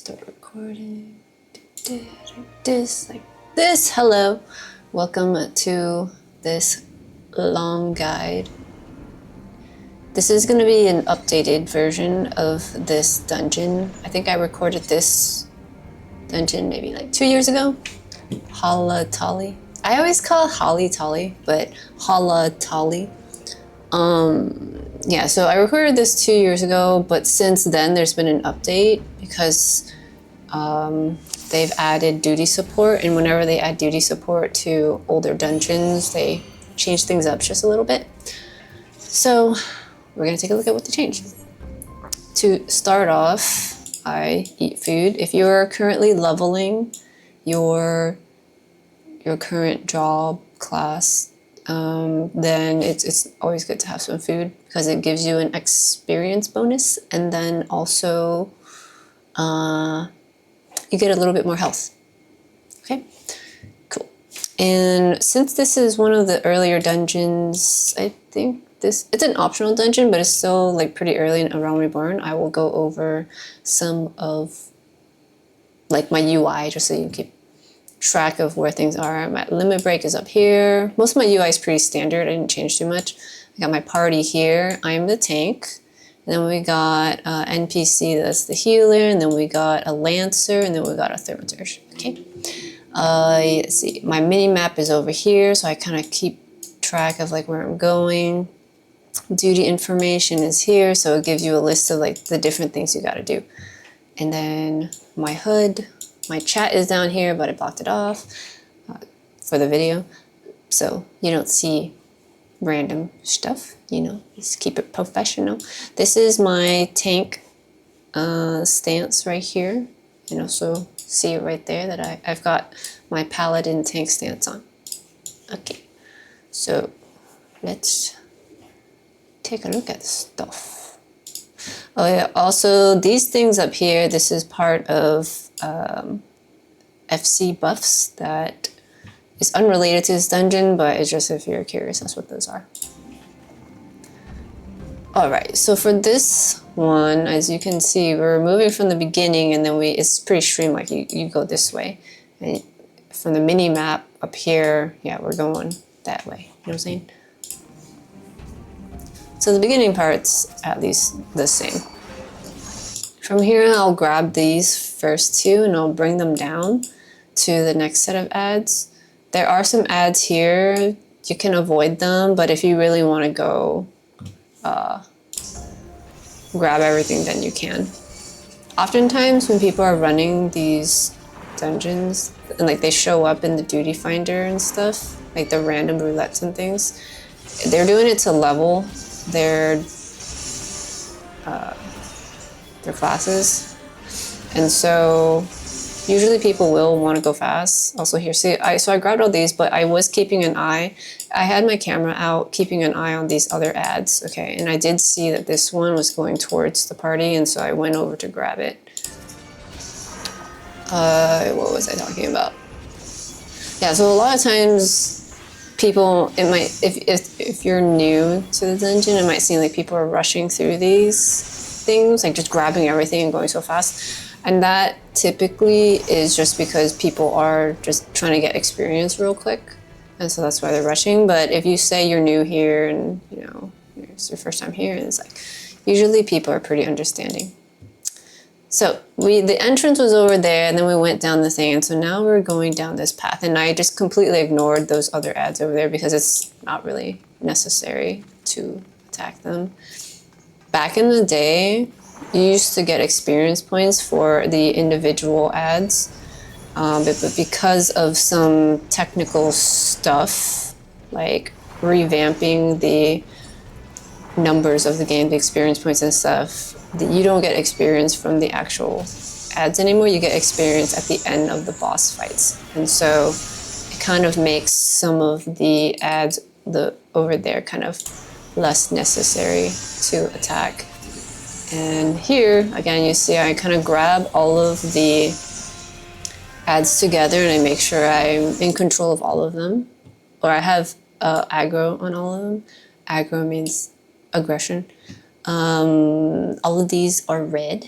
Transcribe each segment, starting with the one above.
Start recording. This like this. Hello, welcome to this long guide. This is going to be an updated version of this dungeon. I think I recorded this dungeon maybe like 2 years ago. Halatali. I always call it Halatali, but Halatali. Yeah, so I recorded this 2 years ago, but since then there's been an update because they've added duty support, and whenever they add duty support to older dungeons, they change things up just a little bit. So we're gonna take a look at what they changed. To start off, I eat food. If you're currently leveling your current job class, then it's always good to have some food because it gives you an experience bonus, and then also you get a little bit more health. Okay, cool. And since this is one of the earlier dungeons, I think it's an optional dungeon, but it's still like pretty early in around Reborn. I will go over some of like my UI just so you keep track of where things are. My limit break is up here. Most of my UI is pretty standard. I didn't change too much. I got my party here. I'm the tank. And then we got NPC, that's the healer. And then we got a lancer, and then we got a thermaturge. Okay. Let's see. My mini map is over here, so I kind of keep track of like where I'm going. Duty information is here, so it gives you a list of like the different things you got to do. And then my HUD. My chat is down here, but I blocked it off for the video, so you don't see random stuff, you know, just keep it professional. This is my tank stance right here, and also see it right there that I've got my paladin tank stance on. Okay, so let's take a look at stuff. Oh yeah, also these things up here, this is part of FC buffs that is unrelated to this dungeon, but it's just if you're curious, that's what those are. Alright, so for this one, as you can see, we're moving from the beginning, and then it's pretty streamlined. You go this way. And from the mini map up here, yeah, we're going that way. You know what I'm saying? So the beginning part's at least the same. From here, I'll grab these first two and I'll bring them down to the next set of ads. There are some ads here. You can avoid them, but if you really want to go grab everything, then you can. Oftentimes when people are running these dungeons and like they show up in the duty finder and stuff, like the random roulettes and things, they're doing it to level their classes, and so usually people will want to go fast. Also here, see, so I grabbed all these, but I was keeping an eye. I had my camera out, keeping an eye on these other ads, okay, and I did see that this one was going towards the party, and so I went over to grab it. What was I talking about? Yeah, so a lot of times people, it might, if you're new to the dungeon, it might seem like people are rushing through these things, like just grabbing everything and going so fast. And that typically is just because people are just trying to get experience real quick. And so that's why they're rushing. But if you say you're new here and, you know, it's your first time here, and it's like, usually people are pretty understanding. So the entrance was over there, and then we went down the thing. And so now we're going down this path. And I just completely ignored those other ads over there because it's not really necessary to attack them. Back in the day, you used to get experience points for the individual ads, but because of some technical stuff, like revamping the numbers of the game, the experience points and stuff, you don't get experience from the actual ads anymore. You get experience at the end of the boss fights. And so it kind of makes some of the ads over there kind of less necessary to attack. And here, again, you see I kind of grab all of the ads together and I make sure I'm in control of all of them. Or I have aggro on all of them. Aggro means aggression. All of these are red.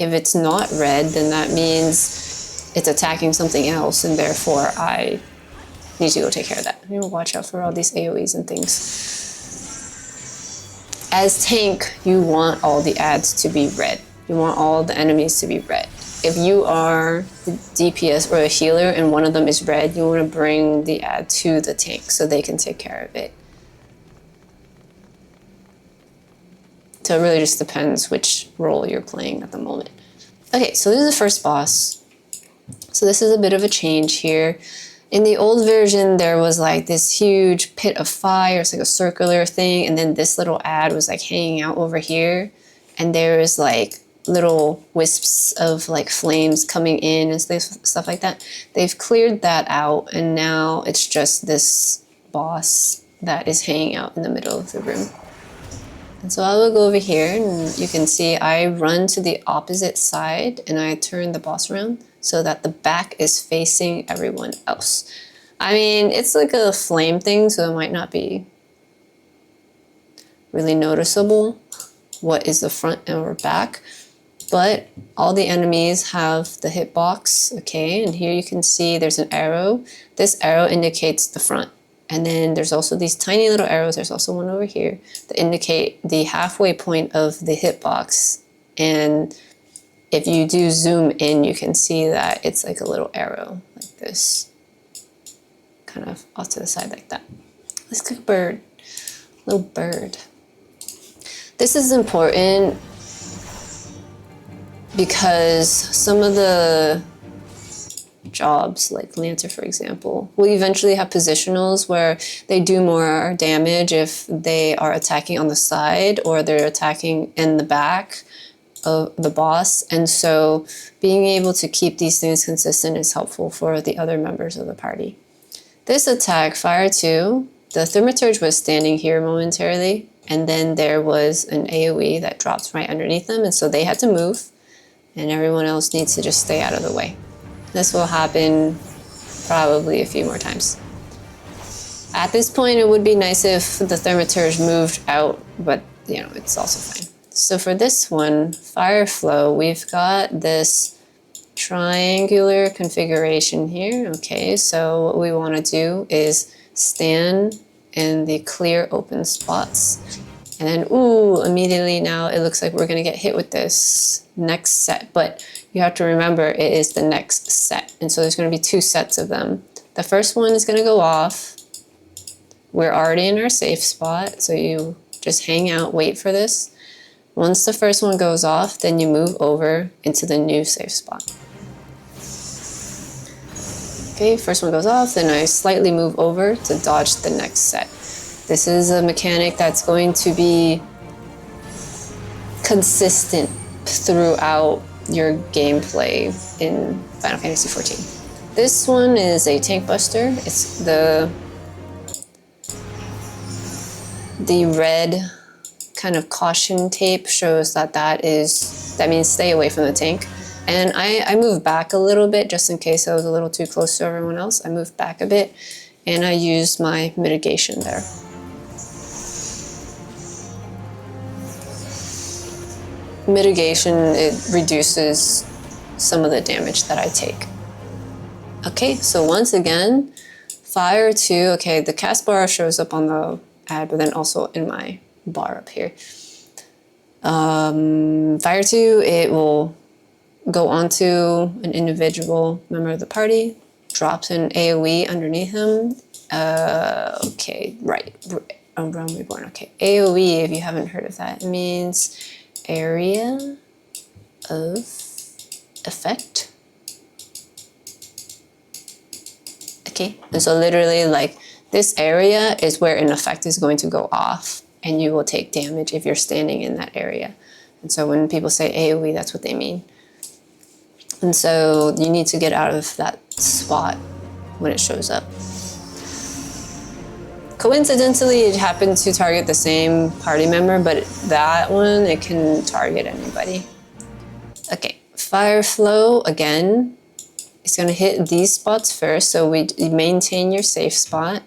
If it's not red, then that means it's attacking something else, and therefore I need to go take care of that. Watch out for all these AoEs and things. As tank, you want all the ads to be red. You want all the enemies to be red. If you are the DPS or a healer and one of them is red, you want to bring the ad to the tank so they can take care of it. So it really just depends which role you're playing at the moment. Okay, so this is the first boss. So this is a bit of a change here. In the old version, there was like this huge pit of fire. It's like a circular thing. And then this little ad was like hanging out over here. And there was like little wisps of like flames coming in and stuff like that. They've cleared that out. And now it's just this boss that is hanging out in the middle of the room. And so I will go over here and you can see I run to the opposite side and I turn the boss around so that the back is facing everyone else. I mean, it's like a flame thing, so it might not be really noticeable what is the front or back, but all the enemies have the hitbox, okay? And here you can see there's an arrow. This arrow indicates the front. And then there's also these tiny little arrows. There's also one over here that indicate the halfway point of the hitbox. And if you do zoom in, you can see that it's like a little arrow like this, kind of off to the side like that. Let's click bird, little bird. This is important because some of the jobs, like Lancer for example, will eventually have positionals where they do more damage if they are attacking on the side or they're attacking in the back of the boss. And so being able to keep these things consistent is helpful for the other members of the party. This attack, Fire 2, the Thaumaturge was standing here momentarily, and then there was an AoE that dropped right underneath them, and so they had to move, and everyone else needs to just stay out of the way. This will happen probably a few more times. At this point, it would be nice if the Thaumaturge moved out, but you know, it's also fine. So for this one, Fire Flow, we've got this triangular configuration here. Okay, so what we want to do is stand in the clear open spots. And then, ooh, immediately now it looks like we're going to get hit with this next set. But you have to remember it is the next set. And so there's going to be 2 sets of them. The first one is going to go off. We're already in our safe spot. So you just hang out, wait for this. Once the first one goes off, then you move over into the new safe spot. Okay, first one goes off, then I slightly move over to dodge the next set. This is a mechanic that's going to be consistent throughout your gameplay in Final Fantasy XIV. This one is a tank buster. It's the red kind of caution tape shows that means stay away from the tank. And I moved back a little bit just in case I was a little too close to everyone else. I moved back a bit and I used my mitigation there. Mitigation, it reduces some of the damage that I take. Okay, so once again, Fire 2, okay, the cast bar shows up on the ad, but then also in my bar up here. Fire 2, it will go onto an individual member of the party, drops an AoE underneath him. Okay, right, Realm Reborn, okay. AoE, if you haven't heard of that, it means area of effect. Okay, and so literally like this area is where an effect is going to go off and you will take damage if you're standing in that area. And so when people say AoE, that's what they mean. And so you need to get out of that spot when it shows up. Coincidentally, it happened to target the same party member, but that one, it can target anybody. Okay, Fire Flow, again, it's gonna hit these spots first, so we maintain your safe spot,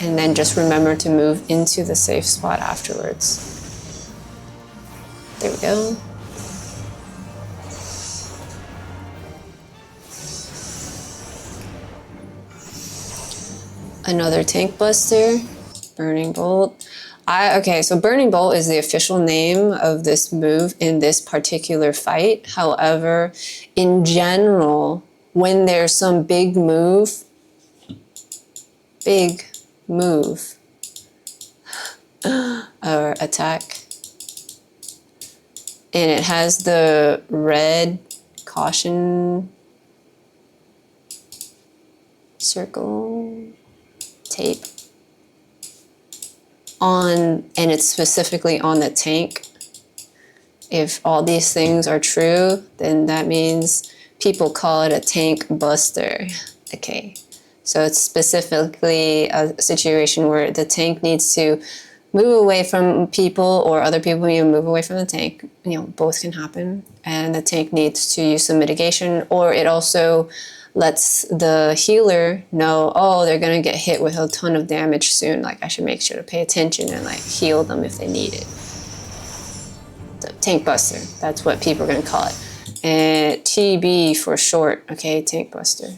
and then just remember to move into the safe spot afterwards. There we go. Another tank buster. Burning Bolt. Okay, so Burning Bolt is the official name of this move in this particular fight. However, in general, when there's some big move, or attack, and it has the red caution circle tape on, and it's specifically on the tank. If all these things are true, then that means people call it a tank buster. Okay, so it's specifically a situation where the tank needs to move away from people, or other people need to move away from the tank. You know, both can happen. And the tank needs to use some mitigation, or it also lets the healer know, oh, they're gonna get hit with a ton of damage soon. Like, I should make sure to pay attention and like heal them if they need it. So, tank buster, that's what people are gonna call it. And TB for short, okay, tank buster.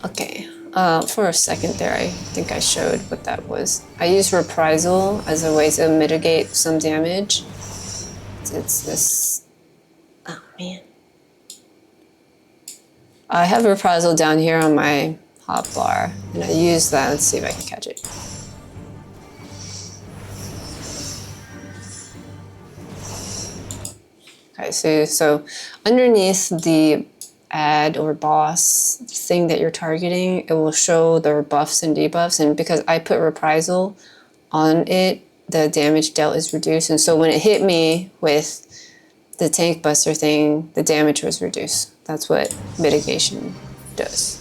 Okay, for a second there, I think I showed what that was. I used Reprisal as a way to mitigate some damage. It's this, oh man. I have Reprisal down here on my hotbar, and I use that. Let's see if I can catch it. Okay, so underneath the ad or boss thing that you're targeting, it will show their buffs and debuffs, and because I put Reprisal on it, the damage dealt is reduced, and so when it hit me with the tank buster thing, the damage was reduced. That's what mitigation does.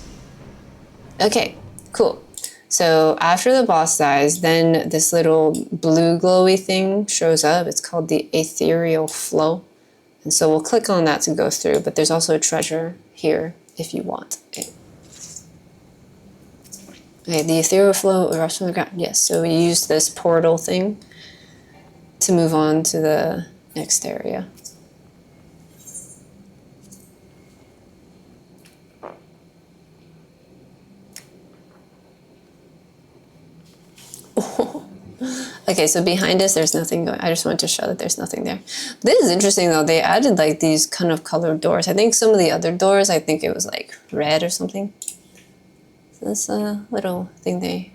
Okay, cool. So after the boss dies, then this little blue glowy thing shows up. It's called the Ethereal Flow. And so we'll click on that to go through, but there's also a treasure here if you want it. Okay, the Ethereal Flow erupts from the ground. Yes, so we use this portal thing to move on to the next area. Okay, so behind us, there's nothing going. I just wanted to show that there's nothing there. This is interesting, though. They added, like, these kind of colored doors. I think some of the other doors, I think it was, like, red or something. So that's a little thing they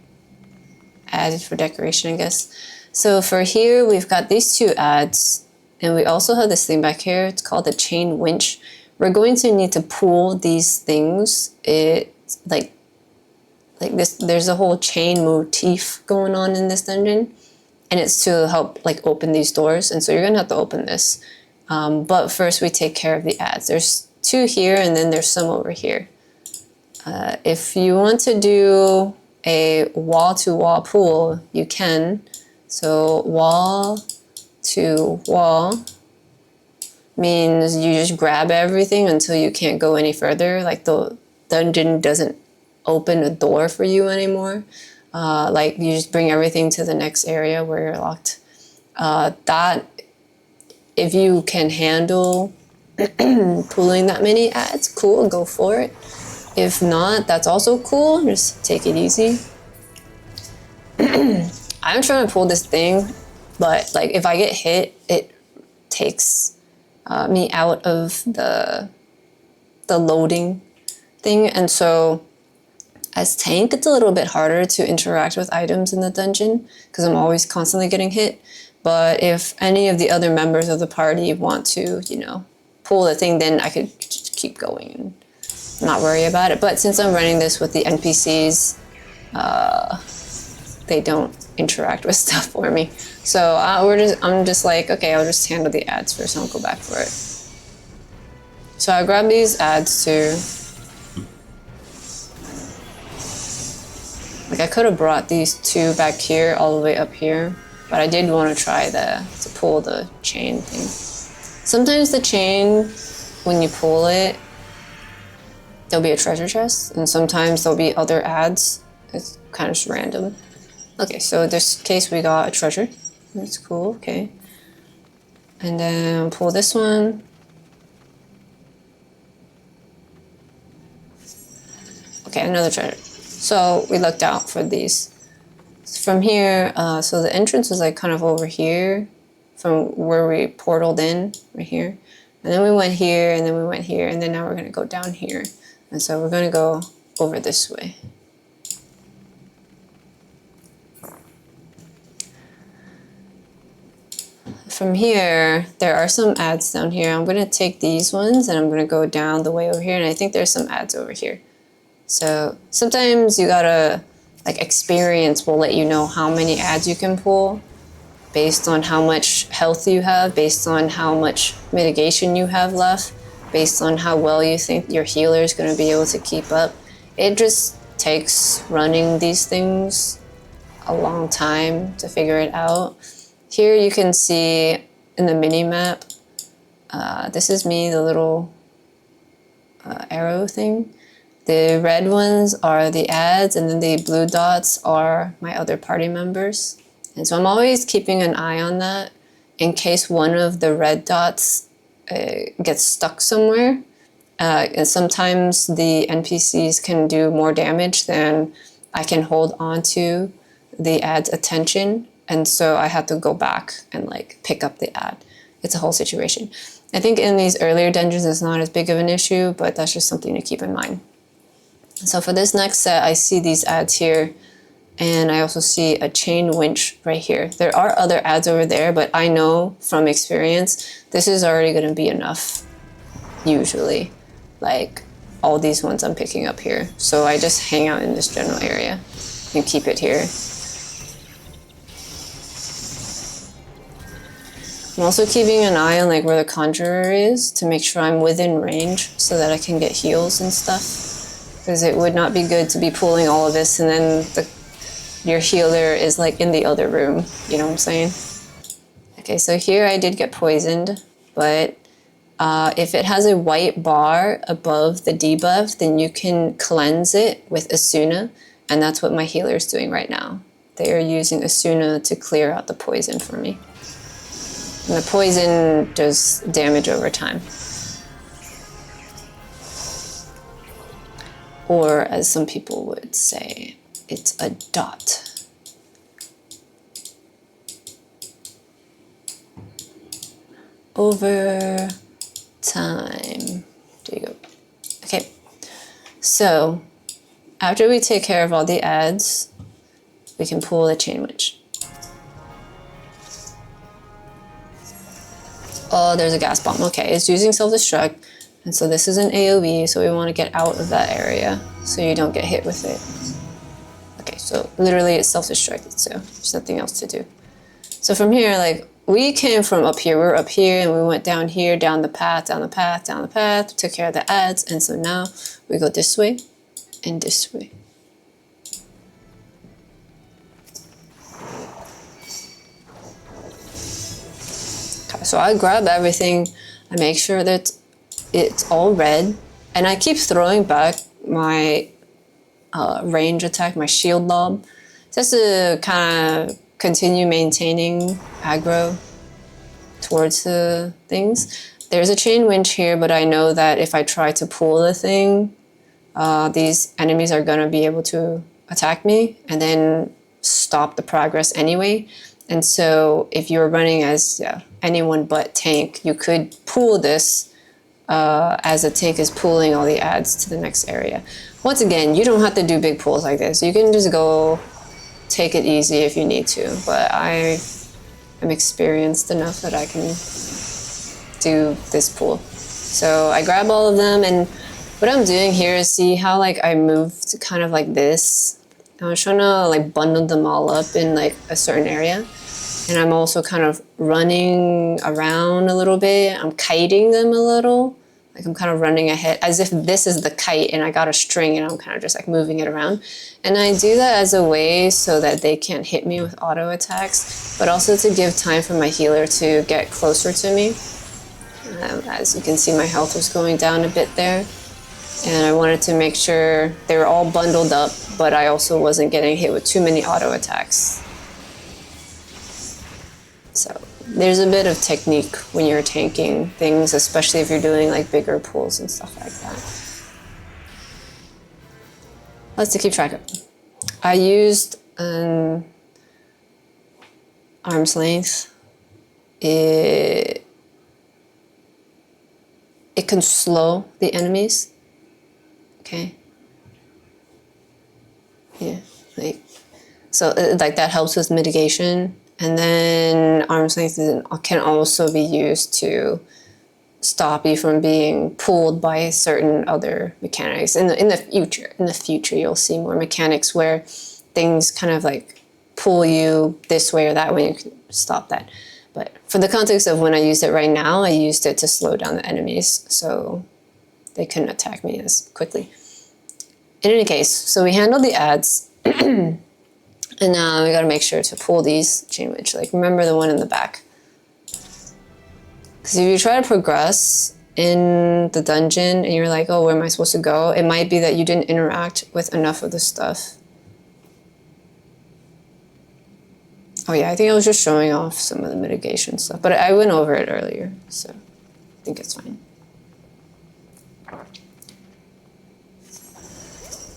added for decoration, I guess. So for here, we've got these two ads. And we also have this thing back here. It's called the chain winch. We're going to need to pull these things. It's, like this, there's a whole chain motif going on in this dungeon. And it's to help like open these doors. And so you're gonna have to open this. But first we take care of the ads. There's two here and then there's some over here. If you want to do a wall-to-wall pull, you can. So wall to wall means you just grab everything until you can't go any further. Like the dungeon doesn't open a door for you anymore. Like you just bring everything to the next area where you're locked. That, if you can handle pulling that many ads, cool, go for it. If not, that's also cool, just take it easy. I'm trying to pull this thing, but like if I get hit, it takes me out of the loading thing, and so as tank, it's a little bit harder to interact with items in the dungeon because I'm always constantly getting hit. But if any of the other members of the party want to, you know, pull the thing, then I could just keep going and not worry about it. But since I'm running this with the NPCs, they don't interact with stuff for me. So I'm just like, okay, I'll just handle the ads first and I'll go back for it. So I grab these ads too. Like I could have brought these two back here all the way up here, but I did want to try to pull the chain thing. Sometimes the chain, when you pull it, there'll be a treasure chest, and sometimes there'll be other ads. It's kind of just random. Okay, so in this case we got a treasure. That's cool, okay. And then pull this one. Okay, another treasure. So we looked out for these. From here, so the entrance was like kind of over here from where we portaled in, right here. And then we went here, and then we went here, and then now we're going to go down here. And so we're going to go over this way. From here, there are some ads down here. I'm going to take these ones, and I'm going to go down the way over here, and I think there's some ads over here. So sometimes you gotta, like, experience will let you know how many ads you can pull based on how much health you have, based on how much mitigation you have left, based on how well you think your healer is going to be able to keep up. It just takes running these things a long time to figure it out. Here you can see in the mini map, this is me, the little arrow thing. The red ones are the ads, and then the blue dots are my other party members. And so I'm always keeping an eye on that in case one of the red dots gets stuck somewhere. And sometimes the NPCs can do more damage than I can hold on to the ad's attention. And so I have to go back and like pick up the ad. It's a whole situation. I think in these earlier dungeons it's not as big of an issue, but that's just something to keep in mind. So for this next set, I see these ads here. And I also see a chain winch right here. There are other ads over there, but I know from experience, this is already going to be enough, usually. Like all these ones I'm picking up here. So I just hang out in this general area and keep it here. I'm also keeping an eye on like where the conjurer is to make sure I'm within range so that I can get heals and stuff. Because it would not be good to be pulling all of this and then your healer is like in the other room, you know what I'm saying? Okay, so here I did get poisoned, but if it has a white bar above the debuff, then you can cleanse it with Asuna, and that's what my healer is doing right now. They are using Asuna to clear out the poison for me. And the poison does damage over time. Or as some people would say, it's a dot. Over time. There you go. Okay. So after we take care of all the ads, we can pull the chain winch. Oh, there's a gas bomb. Okay, it's using self-destruct. And so this is an AoE, so we want to get out of that area so you don't get hit with it. Okay, so literally it's self-destructed, so there's nothing else to do. So from here, like, we came from up here. We were up here, and we went down here, down the path, down the path, down the path, took care of the ads, and so now we go this way and this way. Okay, so I grab everything. I make sure that it's all red, and I keep throwing back my range attack, my shield lob, just to kind of continue maintaining aggro towards the things. There's a chain winch here, but I know that if I try to pull the thing, these enemies are going to be able to attack me and then stop the progress anyway. And so if you're running as anyone but tank, you could pull this as a tank is pulling all the ads to the next area. Once again, you don't have to do big pulls like this. You can just go take it easy if you need to, but I am experienced enough that I can do this pull. So I grab all of them, and what I'm doing here is see how like I moved kind of like this. I was trying to like bundle them all up in like a certain area. And I'm also kind of running around a little bit. I'm kiting them a little. Like I'm kind of running ahead as if this is the kite and I got a string and I'm kind of just like moving it around. And I do that as a way so that they can't hit me with auto attacks, but also to give time for my healer to get closer to me. As you can see, my health was going down a bit there. And I wanted to make sure they were all bundled up, but I also wasn't getting hit with too many auto attacks. So there's a bit of technique when you're tanking things, especially if you're doing like bigger pulls and stuff like that. Let's keep track of. I used arm's length. It can slow the enemies. Okay. Yeah, so that helps with mitigation. And then arm's length can also be used to stop you from being pulled by certain other mechanics. In the future, you'll see more mechanics where things kind of like pull you this way or that way. You can stop that. But for the context of when I used it right now, I used it to slow down the enemies so they couldn't attack me as quickly. In any case, so we handled the ads, and now we gotta make sure to pull these chain witch. Like, remember the one in the back. Because if you try to progress in the dungeon and you're like, oh, where am I supposed to go? It might be that you didn't interact with enough of the stuff. Oh yeah, I think I was just showing off some of the mitigation stuff, but I went over it earlier, so I think it's fine.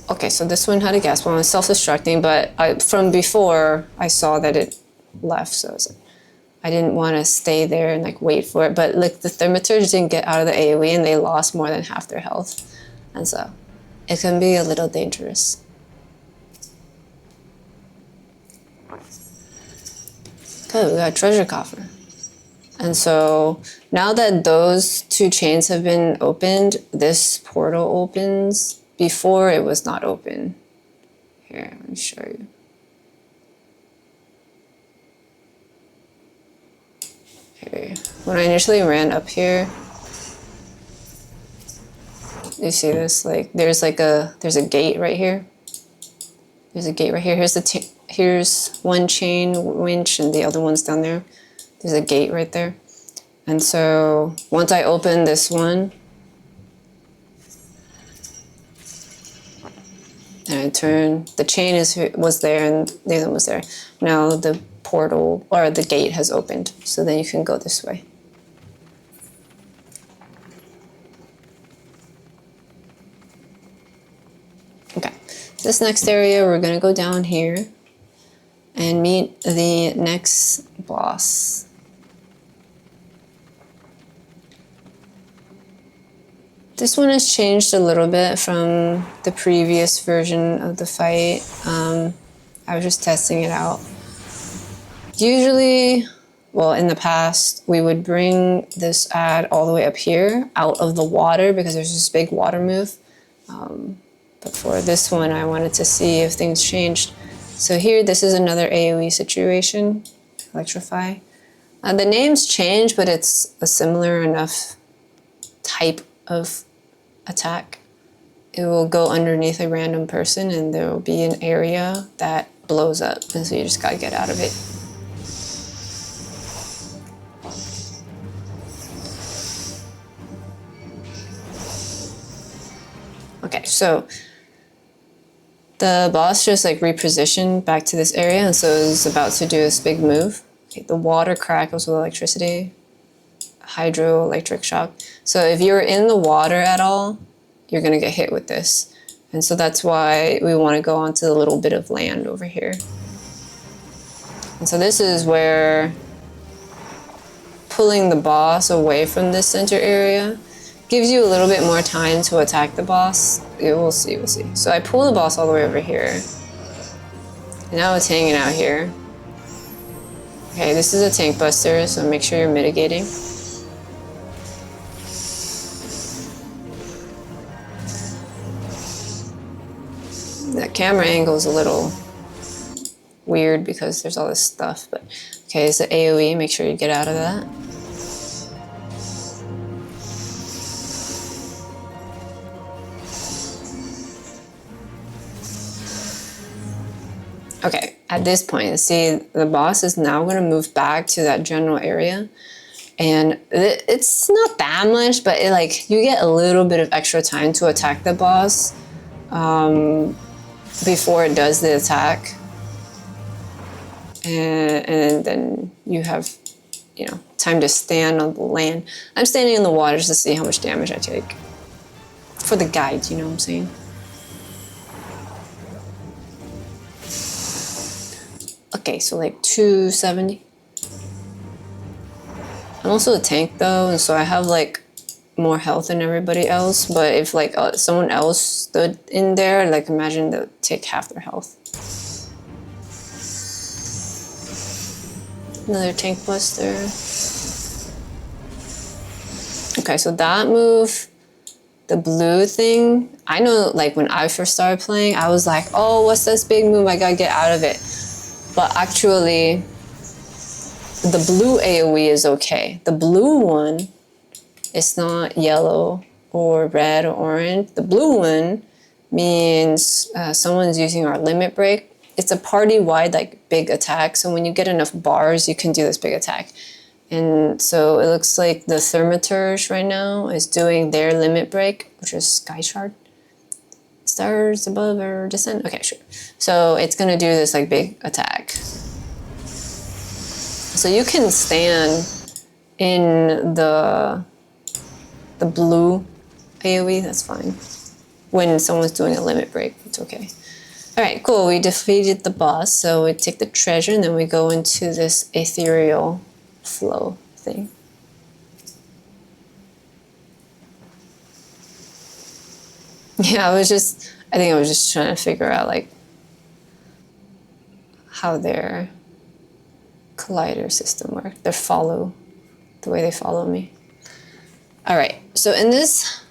Okay, so this one had a gas bomb. It's self-destructing, but from before, I saw that it left, so I didn't want to stay there and like wait for it. But like the thermiters didn't get out of the AoE and they lost more than half their health. And so it can be a little dangerous. Good, we got a treasure coffer. And so now that those two chains have been opened, this portal opens. Before it was not open. Here, let me show you. Here. When I initially ran up here, you see this? Like, there's a gate right here. There's a gate right here. Here's one chain winch and the other one's down there. There's a gate right there. And so once I open this one, and I turn, the chain was there and the other one was there. Now the portal, or the gate has opened, so then you can go this way. Okay, this next area, we're gonna go down here and meet the next boss. This one has changed a little bit from the previous version of the fight. I was just testing it out. Usually, well, in the past, we would bring this ad all the way up here, out of the water, because there's this big water move. But for this one, I wanted to see if things changed. So here, this is another AoE situation, Electrify. The names change, but it's a similar enough type of attack. It will go underneath a random person and there will be an area that blows up, and so you just gotta get out of it. Okay, so the boss just like repositioned back to this area, and so it's about to do this big move. Okay, the water crackles with electricity. Hydroelectric shock. So if you're in the water at all, you're gonna get hit with this. And so that's why we wanna go onto the little bit of land over here. And so this is where pulling the boss away from this center area gives you a little bit more time to attack the boss. Yeah, we'll see, we'll see. So I pull the boss all the way over here. And now it's hanging out here. Okay, this is a tank buster, so make sure you're mitigating. That camera angle is a little weird because there's all this stuff, but okay, it's the AoE, make sure you get out of that. Okay, at this point, see, the boss is now going to move back to that general area, and it's not that much, but you get a little bit of extra time to attack the boss before it does the attack, and then you have, time to stand on the land. I'm standing in the water just to see how much damage I take for the guide. You know what I'm saying? Okay, so like 270. I'm also a tank though, and so I have like more health than everybody else. But if like someone else stood in there, like imagine they'll take half their health. Another tank buster. Okay, so that move, the blue thing, I know like when I first started playing, I was like, oh, what's this big move? I gotta get out of it. But actually, the blue AoE is okay. The blue one, it's not yellow or red or orange. The blue one means someone's using our limit break. It's a party-wide like big attack. So when you get enough bars, you can do this big attack. And so it looks like the Thermaturge right now is doing their limit break, which is Sky Shard. Stars above or descend? Okay, sure. So it's gonna do this like big attack. So you can stand in the blue AoE, that's fine. When someone's doing a limit break, it's okay. All right, cool, we defeated the boss. So we take the treasure and then we go into this ethereal flow thing. Yeah, I think I was just trying to figure out like how their collider system works. The way they follow me. All right, so in this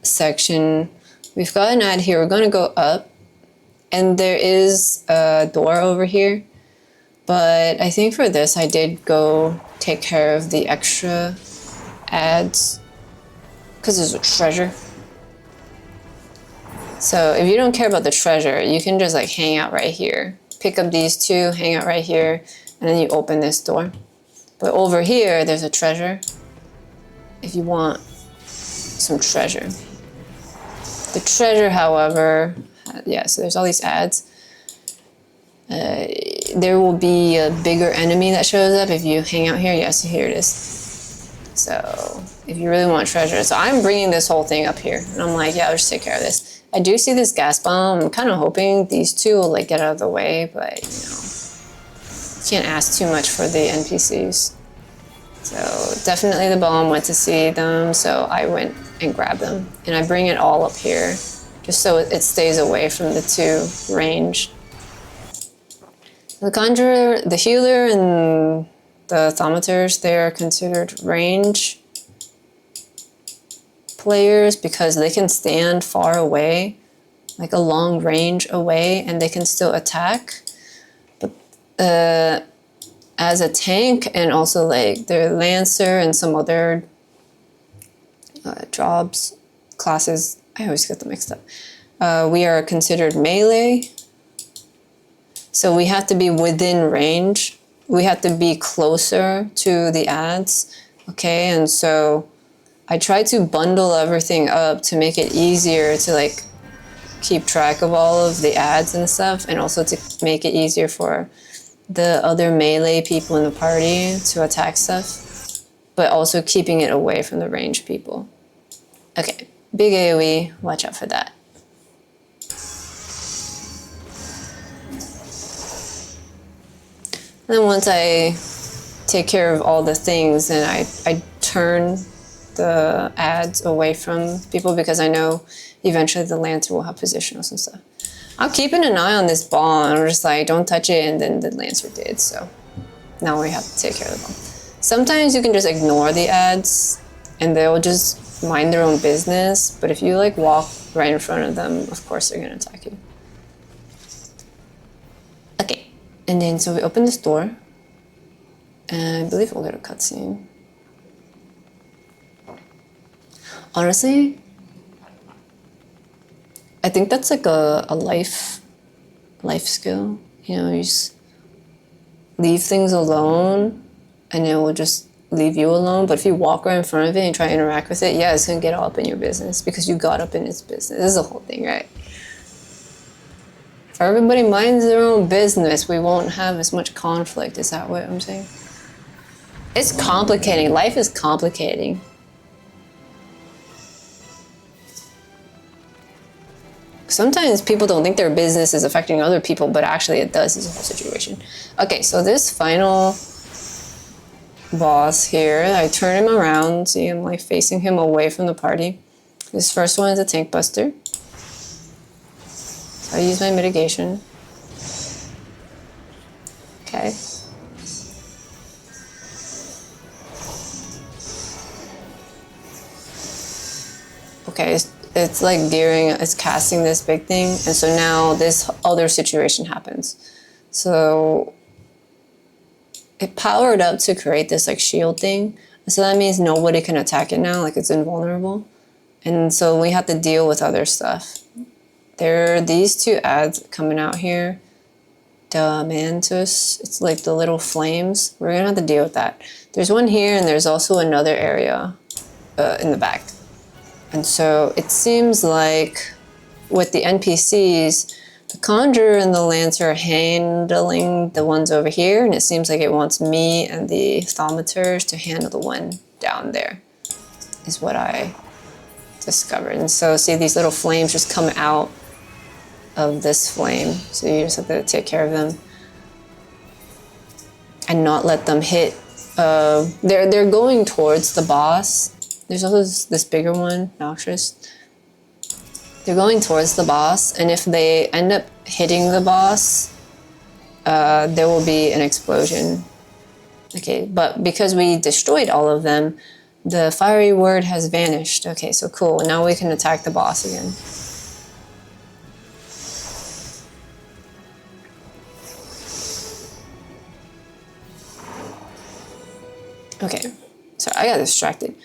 section, we've got an ad here. We're gonna go up and there is a door over here. But I think for this, I did go take care of the extra ads because there's a treasure. So if you don't care about the treasure, you can just like hang out right here. Pick up these two, hang out right here, and then you open this door. But over here, there's a treasure. If you want some treasure. The treasure, however, yeah, so there's all these ads. There will be a bigger enemy that shows up if you hang out here. Yes, here it is. So if you really want treasure. So I'm bringing this whole thing up here. And I'm like, yeah, I'll just take care of this. I do see this gas bomb. I'm kind of hoping these two will like get out of the way, but you know, can't ask too much for the NPCs. So definitely the bomb went to see them. So I went and grabbed them. And I bring it all up here just so it stays away from the two ranged. The Conjurer, the Healer, and the Thaumaturge, they are considered range players because they can stand far away, like a long range away, and they can still attack. But as a tank and also like their Lancer and some other jobs, classes, I always get them mixed up. We are considered melee. So we have to be within range. We have to be closer to the ads, okay? And so I try to bundle everything up to make it easier to like keep track of all of the ads and stuff, and also to make it easier for the other melee people in the party to attack stuff, but also keeping it away from the ranged people. Okay, big AoE, watch out for that. And then once I take care of all the things, then I turn the ads away from people because I know eventually the Lancer will have positionals and stuff. I'm keeping an eye on this bomb. I'm just like, don't touch it, and then the Lancer did, so now we have to take care of the bomb. Sometimes you can just ignore the ads and they'll just mind their own business, but if you like walk right in front of them, of course they're gonna attack you. Okay. And then, so we open this door, and I believe we'll get a cutscene. Honestly, I think that's like a life skill. You know, you just leave things alone, and it will just leave you alone. But if you walk right in front of it and try to interact with it, yeah, it's gonna get all up in your business because you got up in its business. This is the whole thing, right? If everybody minds their own business, we won't have as much conflict. Is that what I'm saying? It's complicating. Life is complicating. sometimes people don't think their business is affecting other people, but actually it does. Is a whole situation. Okay, so this final boss here, I turn him around. See, I'm like facing him away from the party. This first one is a tank buster. So I use my mitigation. Okay. Okay, it's like gearing, it's casting this big thing, and so now this other situation happens. So it powered up to create this like shield thing, so that means nobody can attack it now, like it's invulnerable. And so we have to deal with other stuff. There are these two ads coming out here. Mantis, it's like the little flames. We're gonna have to deal with that. There's one here, and there's also another area in the back. And so it seems like with the NPCs, the Conjurer and the Lancer are handling the ones over here, and it seems like it wants me and the Thaumaturs to handle the one down there, is what I discovered. And so see these little flames just come out of this flame, so you just have to take care of them and not let them hit. They're going towards the boss. There's also this bigger one, Noxious. They're going towards the boss, and if they end up hitting the boss, there will be an explosion. Okay, but because we destroyed all of them, the fiery word has vanished. Okay, so cool. Now we can attack the boss again. Okay, so I got distracted.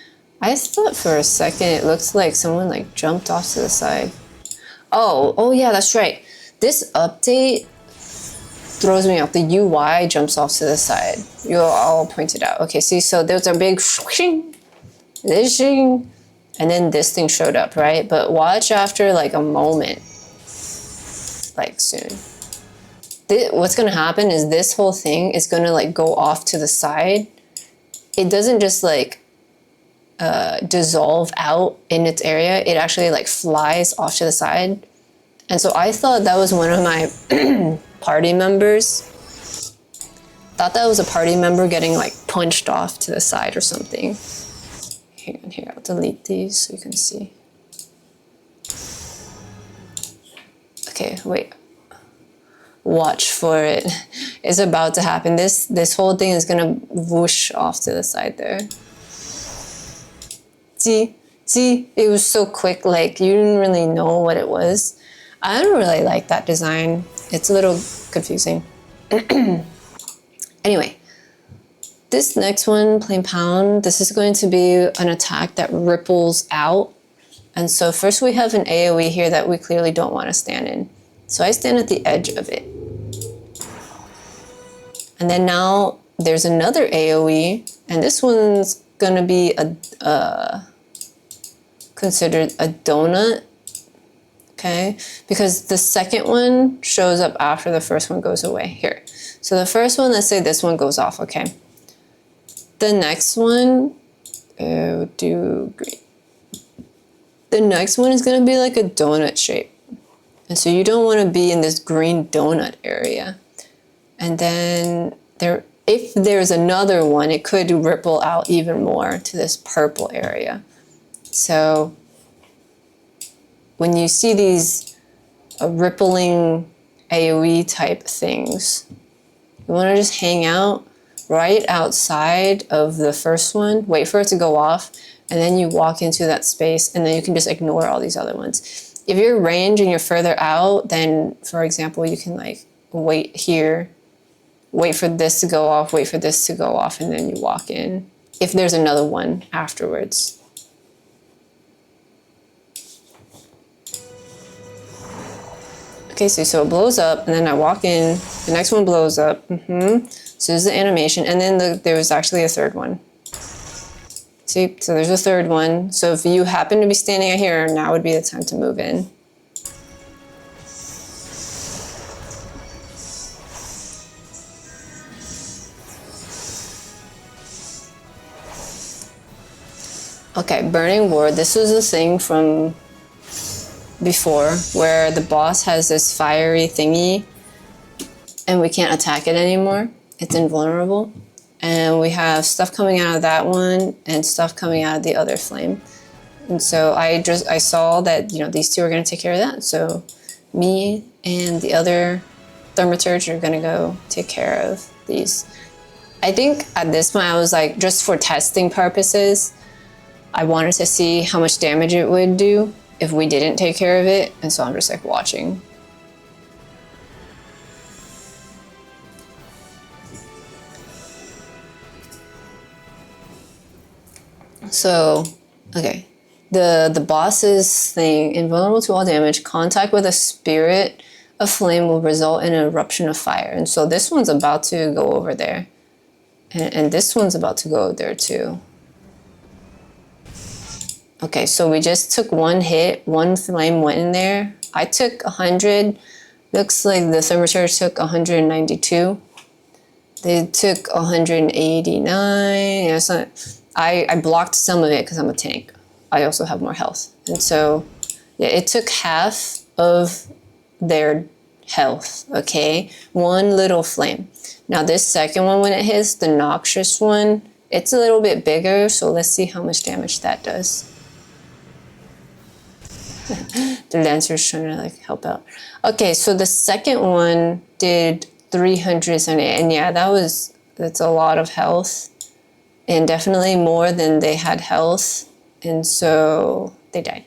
I thought for a second it looked like someone like jumped off to the side. Oh yeah, that's right. This update throws me off. The UI jumps off to the side. You'll all point it out. Okay, see, so there's a big shing, this shing, and then this thing showed up, right? But watch after like a moment, like soon. What's gonna happen is this whole thing is gonna like go off to the side. It doesn't just like dissolve out in its area. It actually like flies off to the side. And so I thought that was one of my party members. Thought that was a party member getting like punched off to the side or something. Here, I'll delete these so you can see. Okay, wait. Watch for it. It's about to happen. This whole thing is gonna whoosh off to the side there. See, it was so quick, like you didn't really know what it was. I don't really like that design. It's a little confusing. Anyway, this next one, Plain Pound, this is going to be an attack that ripples out. And so first we have an AoE here that we clearly don't want to stand in. So I stand at the edge of it. And then now there's another AoE, and this one's gonna be considered a donut, okay? Because the second one shows up after the first one goes away. Here. So the first one, let's say this one goes off, okay? The next one, do green. The next one is gonna be like a donut shape. And so you don't wanna be in this green donut area. And then if there's another one, it could ripple out even more to this purple area. So when you see these rippling AoE type things, you want to just hang out right outside of the first one, wait for it to go off, and then you walk into that space, and then you can just ignore all these other ones. If you're range and you're further out, then, for example, you can like wait here, wait for this to go off, wait for this to go off, and then you walk in, if there's another one afterwards. Okay, so it blows up, and then I walk in, the next one blows up, So there's the animation, and then there was actually a third one. See, so there's a third one. So if you happen to be standing out here, now would be the time to move in. Okay, Burning Ward. This was a thing from before, where the boss has this fiery thingy and we can't attack it anymore. It's invulnerable. And we have stuff coming out of that one and stuff coming out of the other flame. And so I saw that, you know, these two are going to take care of that. So me and the other thaumaturge are going to go take care of these. I think at this point I was like, just for testing purposes, I wanted to see how much damage it would do if we didn't take care of it. And so I'm just like watching. So, okay. The boss's thing, invulnerable to all damage, contact with a spirit of flame will result in an eruption of fire. And so this one's about to go over there. And this one's about to go there too. Okay, so we just took one hit, one flame went in there. I took 100. Looks like the thaumaturge took 192. They took 189. Yeah, so I blocked some of it because I'm a tank. I also have more health. And so, yeah, it took half of their health, okay? One little flame. Now this second one, when it hits, the noxious one, it's a little bit bigger, so let's see how much damage that does. The Lancer's trying to like help out. Okay, so the second one did 378, and yeah, that's a lot of health, and definitely more than they had health. And so they died.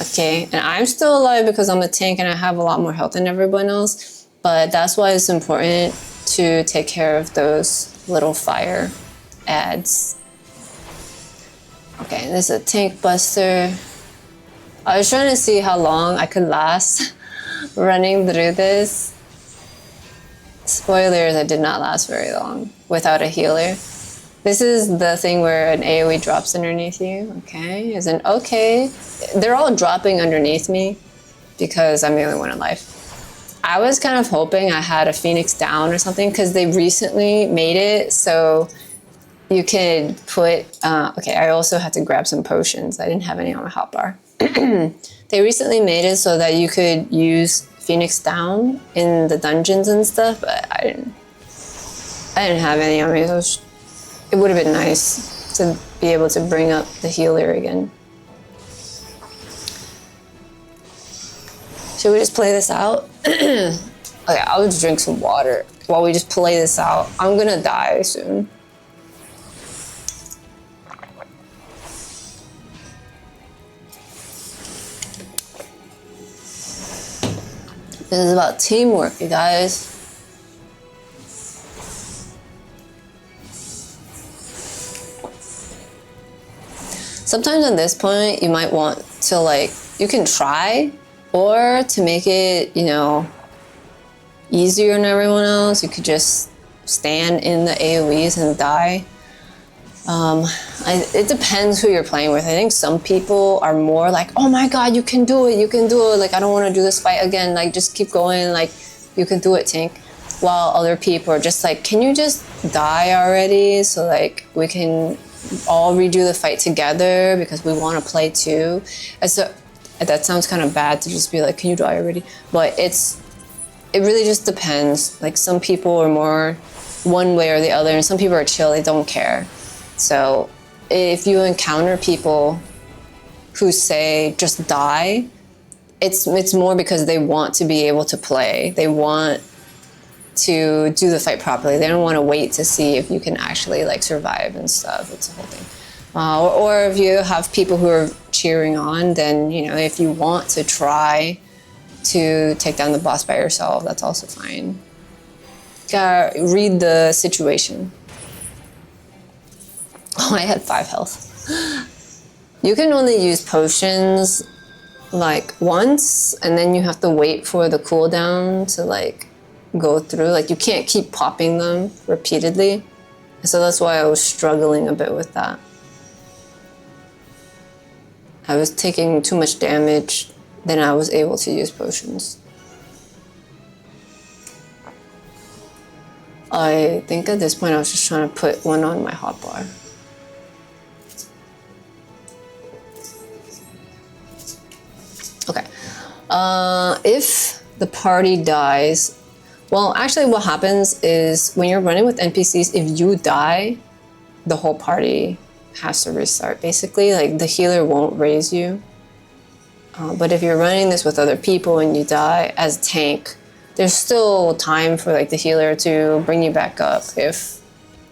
Okay, and I'm still alive because I'm a tank and I have a lot more health than everyone else, but that's why it's important to take care of those little fire ads. Okay, this is a tank buster. I was trying to see how long I could last running through this. Spoilers, I did not last very long without a healer. This is the thing where an AoE drops underneath you, okay? Isn't okay. They're all dropping underneath me because I'm the only one alive. I was kind of hoping I had a Phoenix down or something because they recently made it so you could put, okay, I also had to grab some potions. I didn't have any on my hotbar. They recently made it so that you could use Phoenix down in the dungeons and stuff, but I didn't have any on me. It would have been nice to be able to bring up the healer again. Should we just play this out? Okay, I'll just drink some water while we just play this out. I'm gonna die soon. This is about teamwork, you guys. Sometimes at this point, you might want to like, you can try, or to make it, you know, easier on everyone else, you could just stand in the AoEs and die. It depends who you're playing with. I think some people are more like, oh my god, you can do it, like I don't want to do this fight again, like just keep going, like you can do it, tank. While other people are just like, can you just die already so like we can all redo the fight together because we want to play too. And so that sounds kind of bad to just be like, can you die already? But it really just depends. Like some people are more one way or the other, and some people are chill, they don't care. So if you encounter people who say just die, it's more because they want to be able to play. They want to do the fight properly. They don't want to wait to see if you can actually like survive and stuff. It's a whole thing. Or if you have people who are cheering on, then, you know, if you want to try to take down the boss by yourself, that's also fine. Gotta read the situation. Oh, I had 5 health. You can only use potions like once, and then you have to wait for the cooldown to like go through. Like you can't keep popping them repeatedly. So that's why I was struggling a bit with that. I was taking too much damage, then I was able to use potions. I think at this point I was just trying to put one on my hotbar. If the party dies, well, actually what happens is when you're running with NPCs, if you die, the whole party has to restart, basically. Like, the healer won't raise you. But if you're running this with other people and you die as a tank, there's still time for like the healer to bring you back up if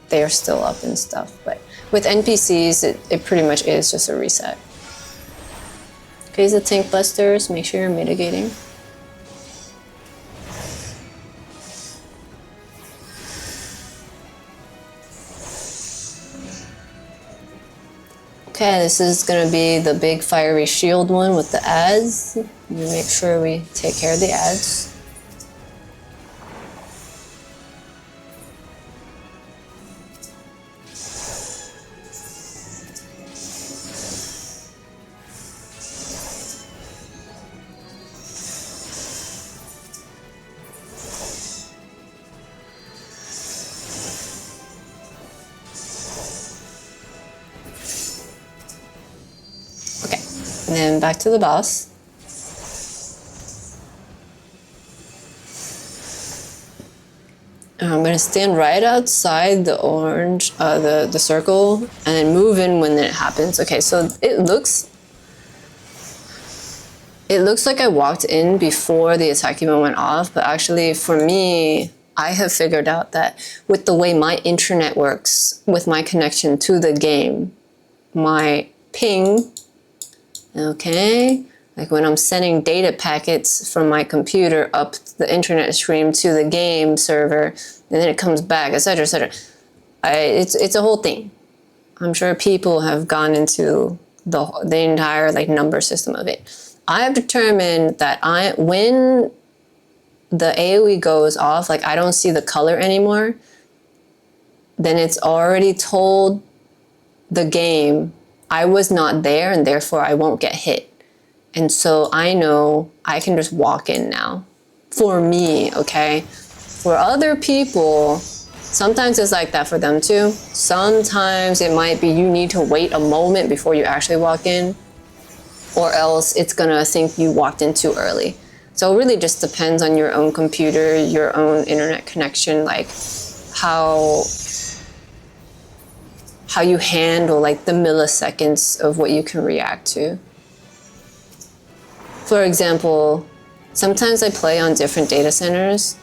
they're still up and stuff. But with NPCs, it pretty much is just a reset. Okay, the tank busters, make sure you're mitigating. Okay, this is gonna be the big fiery shield one with the ads. We make sure we take care of the ads. And then back to the boss. I'm gonna stand right outside the orange, the circle, and then move in when it happens. Okay, so it looks like I walked in before the attack even went off, but actually for me, I have figured out that with the way my internet works, with my connection to the game, my ping, okay, like when I'm sending data packets from my computer up the internet stream to the game server, and then it comes back, etc., etc. It's a whole thing. I'm sure people have gone into the entire like number system of it. I have determined that when the AoE goes off, like I don't see the color anymore, then it's already told the game I was not there and therefore I won't get hit. And so I know I can just walk in now. For me, okay? For other people, sometimes it's like that for them too. Sometimes it might be you need to wait a moment before you actually walk in, or else it's gonna think you walked in too early. So it really just depends on your own computer, your own internet connection, like how you handle like the milliseconds of what you can react to. For example, sometimes I play on different data centers.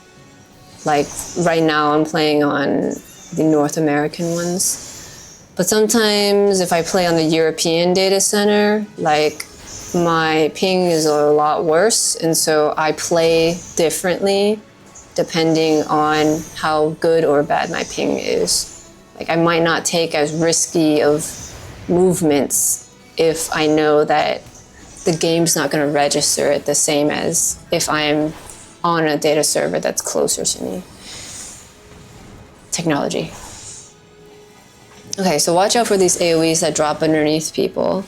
Like right now I'm playing on the North American ones. But sometimes if I play on the European data center, like my ping is a lot worse. And so I play differently depending on how good or bad my ping is. Like I might not take as risky of movements if I know that the game's not going to register it the same as if I'm on a data server that's closer to me. Technology. Okay, so watch out for these AoEs that drop underneath people.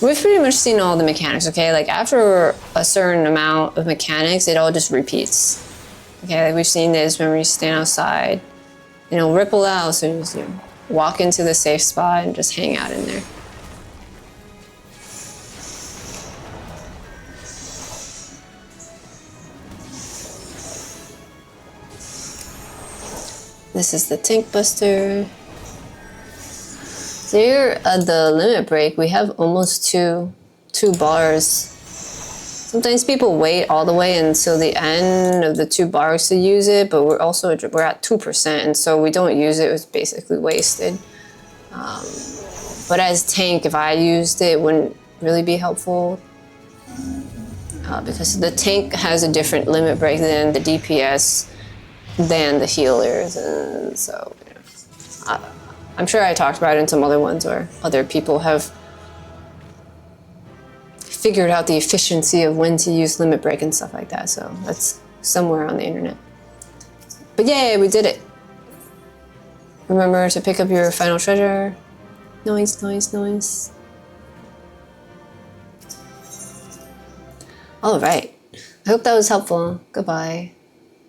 We've pretty much seen all the mechanics, okay? Like after a certain amount of mechanics, it all just repeats. Okay, like we've seen this when we stand outside, you know, ripple out as soon as you walk into the safe spot and just hang out in there. This is the tank buster. So here at the limit break, we have almost two bars. Sometimes people wait all the way until the end of the 2 bars to use it, but we're at 2%, and so we don't use it. It's basically wasted. But as tank, if I used it, it wouldn't really be helpful because the tank has a different limit break than the DPS, than the healers, and so you know, I'm sure I talked about it in some other ones where other people have figured out the efficiency of when to use limit break and stuff like that. So that's somewhere on the internet. But yay, we did it. Remember to pick up your final treasure. Nice, nice, nice. All right. I hope that was helpful. Goodbye.